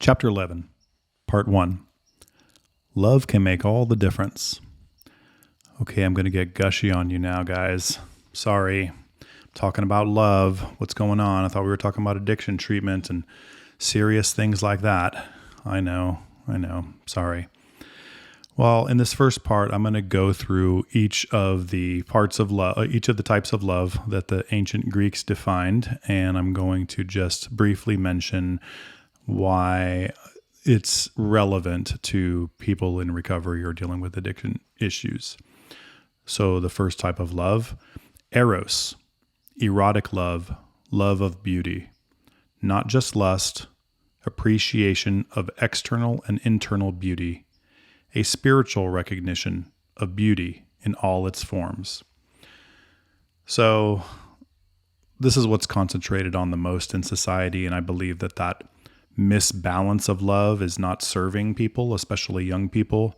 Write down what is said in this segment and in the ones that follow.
Chapter 11, Part 1. Love can make all the difference. Okay, I'm going to get gushy on you now, guys. Sorry. I'm talking about love. What's going on? I thought we were talking about addiction treatment and serious things like that. I know. Sorry. Well, in this first part, I'm going to go through each of the parts of love, each of the types of love that the ancient Greeks defined, and I'm going to just briefly mention why it's relevant to people in recovery or dealing with addiction issues. So the first type of love, Eros, erotic love, love of beauty, not just lust, appreciation of external and internal beauty, a spiritual recognition of beauty in all its forms. So this is what's concentrated on the most in society, and I believe that misbalance of love is not serving people, especially young people,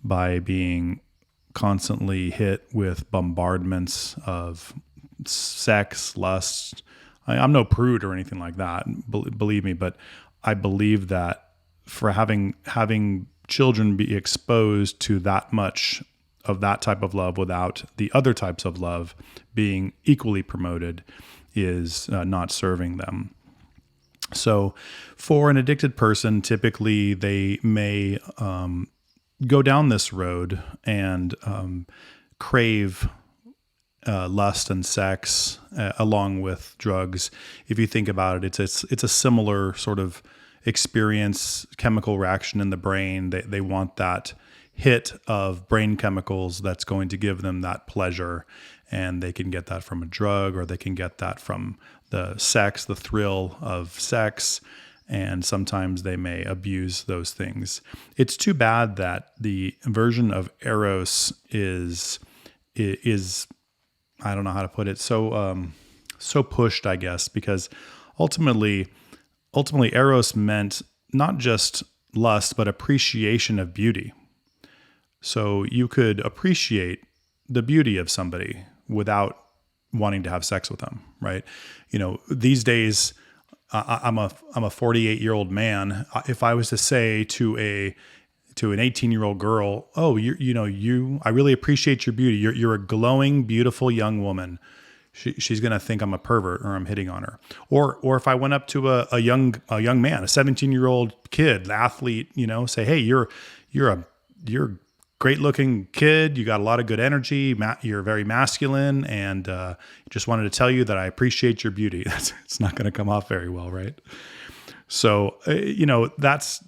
by being constantly hit with bombardments of sex, lust. I'm no prude or anything like that, believe me, but I believe that for having children be exposed to that much of that type of love without the other types of love being equally promoted is not serving them. So for an addicted person, typically they may go down this road and crave lust and sex along with drugs. If you think about it, it's a similar sort of experience, chemical reaction in the brain. They want that hit of brain chemicals that's going to give them that pleasure, and they can get that from a drug, or they can get that from the sex, the thrill of sex, and sometimes they may abuse those things. It's too bad that the version of Eros is I don't know how to put it, so pushed, I guess, because ultimately Eros meant not just lust, but appreciation of beauty. So you could appreciate the beauty of somebody without wanting to have sex with them, right? You know, these days, I'm a 48-year-old man. If I was to say to an 18-year-old girl, "Oh, I really appreciate your beauty. You're a glowing, beautiful young woman," she's going to think I'm a pervert or I'm hitting on her. Or if I went up to a young man, a 17-year-old kid, athlete, say, "Hey, you're a great-looking kid. You got a lot of good energy. You're very masculine, and just wanted to tell you that I appreciate your beauty." It's not going to come off very well, right? So it's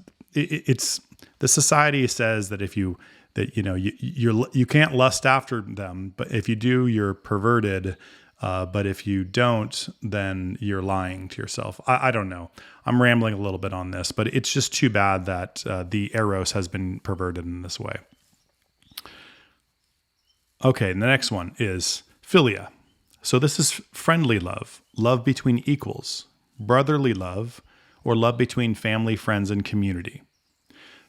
the society says that you can't lust after them, but if you do, you're perverted. But if you don't, then you're lying to yourself. I don't know. I'm rambling a little bit on this, but it's just too bad that the Eros has been perverted in this way. Okay, and the next one is Philia. So this is friendly love, love between equals, brotherly love, or love between family, friends, and community.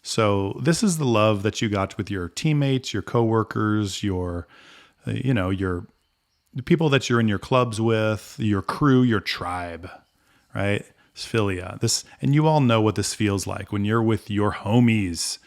So this is the love that you got with your teammates, your coworkers, your the people that you're in your clubs with, your crew, your tribe, right? It's Philia. And you all know what this feels like when you're with your homies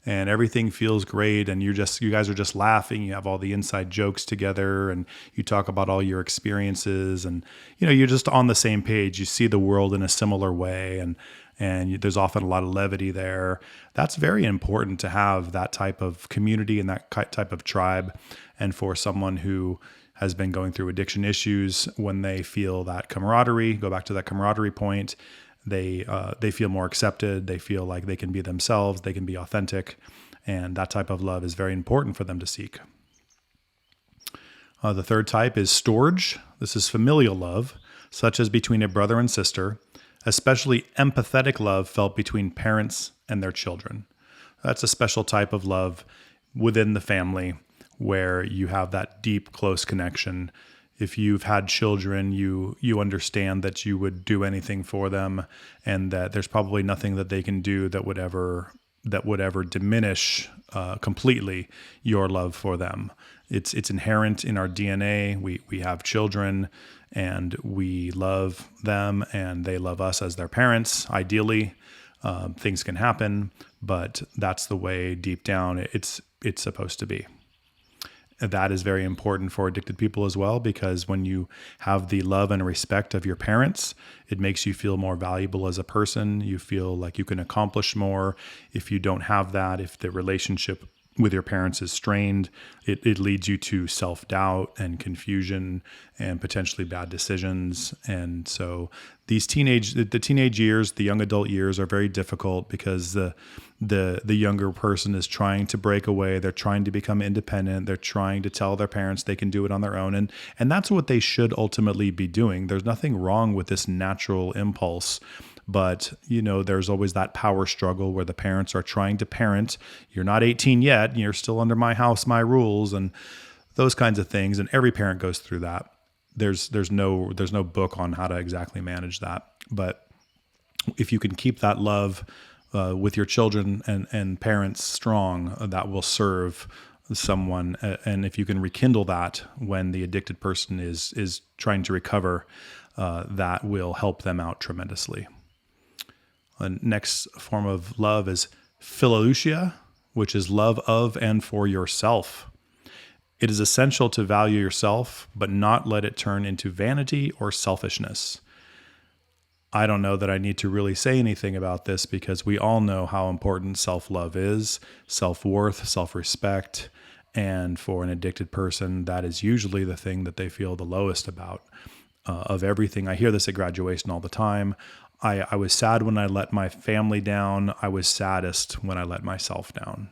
and everything feels great, and you guys are just laughing. You have all the inside jokes together, and you talk about all your experiences, and you're just on the same page. You see the world in a similar way, and there's often a lot of levity there. That's very important to have that type of community and that type of tribe. And for someone who has been going through addiction issues, when they feel that camaraderie, go back to that camaraderie point, they feel more accepted. They feel like they can be themselves. They can be authentic. And that type of love is very important for them to seek. The third type is Storge. This is familial love, such as between a brother and sister, especially empathetic love felt between parents and their children. That's a special type of love within the family where you have that deep, close connection. If you've had children, you understand that you would do anything for them, and that there's probably nothing that they can do that would ever diminish completely your love for them. It's inherent in our DNA. We have children, and we love them, and they love us as their parents, ideally. Things can happen, but that's the way deep down it's supposed to be. That is very important for addicted people as well, because when you have the love and respect of your parents, it makes you feel more valuable as a person. You feel like you can accomplish more. If you don't have that, if the relationship with your parents is strained, it leads you to self-doubt and confusion and potentially bad decisions. And so the teenage years, the young adult years are very difficult because the younger person is trying to break away. They're trying to become independent. They're trying to tell their parents they can do it on their own. And that's what they should ultimately be doing. There's nothing wrong with this natural impulse. But, there's always that power struggle where the parents are trying to parent. You're not 18 yet. You're still under my house, my rules, and those kinds of things. And every parent goes through that. There's no book on how to exactly manage that. But if you can keep that love with your children and parents strong, that will serve someone. And if you can rekindle that when the addicted person is trying to recover, that will help them out tremendously. The next form of love is Philautia, which is love of and for yourself. It is essential to value yourself, but not let it turn into vanity or selfishness. I don't know that I need to really say anything about this because we all know how important self-love is, self-worth, self-respect, and for an addicted person, that is usually the thing that they feel the lowest about of everything. I hear this at graduation all the time. I was sad when I let my family down. I was saddest when I let myself down.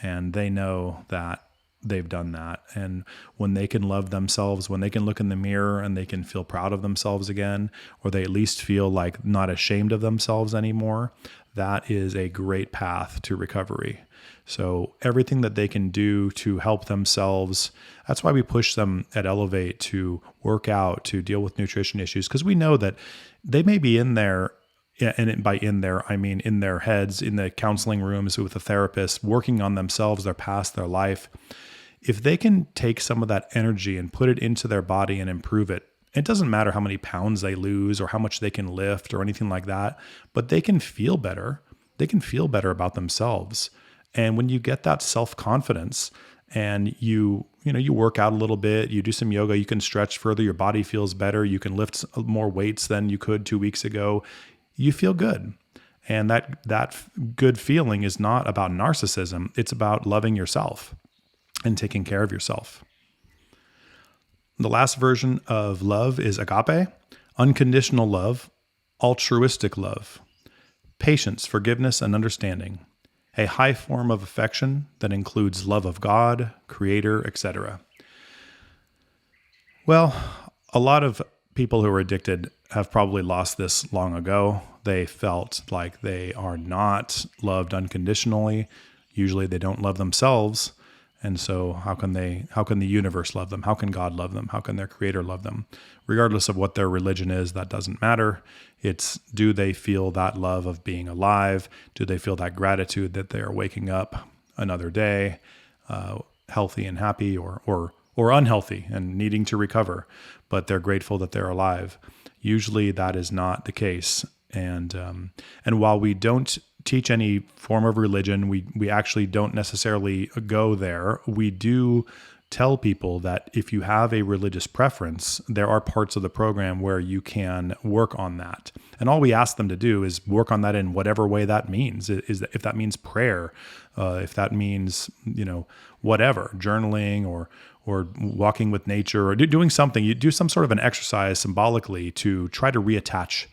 And they know that they've done that. And when they can love themselves, when they can look in the mirror and they can feel proud of themselves again, or they at least feel like not ashamed of themselves anymore, that is a great path to recovery. So everything that they can do to help themselves, that's why we push them at Elevate to work out, to deal with nutrition issues, because we know that they may be in there, and by in there, I mean in their heads, in the counseling rooms with a therapist, working on themselves, their past, their life. If they can take some of that energy and put it into their body and improve it, it doesn't matter how many pounds they lose or how much they can lift or anything like that, but they can feel better. They can feel better about themselves. And when you get that self-confidence and you work out a little bit, you do some yoga, you can stretch further, your body feels better, you can lift more weights than you could 2 weeks ago, you feel good. And that good feeling is not about narcissism. It's about loving yourself and taking care of yourself. The last version of love is Agape, unconditional love, altruistic love, patience, forgiveness, and understanding, a high form of affection that includes love of God, Creator, etc. Well, a lot of people who are addicted have probably lost this long ago. They felt like they are not loved unconditionally. Usually they don't love themselves. And so how can the universe love them? How can God love them? How can their Creator love them? Regardless of what their religion is, that doesn't matter. It's, do they feel that love of being alive? Do they feel that gratitude that they are waking up another day, healthy and happy, or unhealthy and needing to recover, but they're grateful that they're alive? Usually that is not the case. And while we don't teach any form of religion, we actually don't necessarily go there. We do tell people that if you have a religious preference, there are parts of the program where you can work on that. And all we ask them to do is work on that in whatever way that means. If that means prayer, if that means, whatever, journaling or walking with nature, or doing something, you do some sort of an exercise symbolically to try to reattach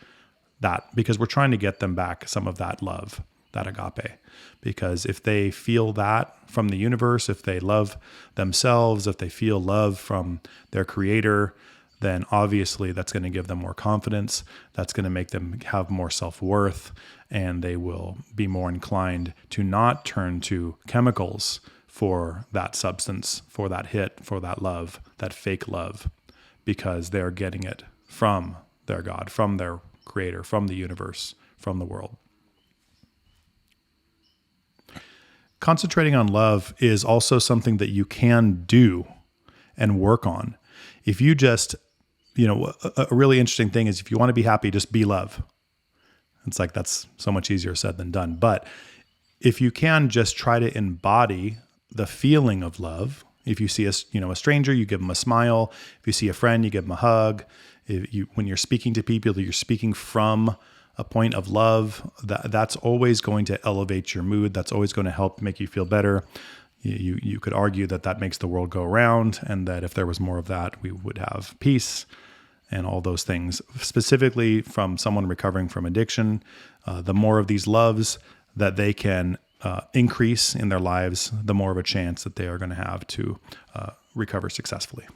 that, because we're trying to get them back some of that love, that agape. Because if they feel that from the universe, if they love themselves, if they feel love from their Creator, then obviously that's going to give them more confidence. That's going to make them have more self-worth, and they will be more inclined to not turn to chemicals for that substance, for that hit, for that love, that fake love, because they're getting it from their God, from their Creator, from the universe, from the world. Concentrating on love is also something that you can do and work on. If you just, a really interesting thing is if you want to be happy, just be love. It's like, that's so much easier said than done. But if you can just try to embody the feeling of love, if you see a stranger, you give them a smile. If you see a friend, you give them a hug. When you're speaking to people, you're speaking from a point of love. That's always going to elevate your mood. That's always going to help make you feel better. You could argue that makes the world go round, and that if there was more of that, we would have peace and all those things. Specifically from someone recovering from addiction, the more of these loves that they can increase in their lives, the more of a chance that they are going to have to recover successfully.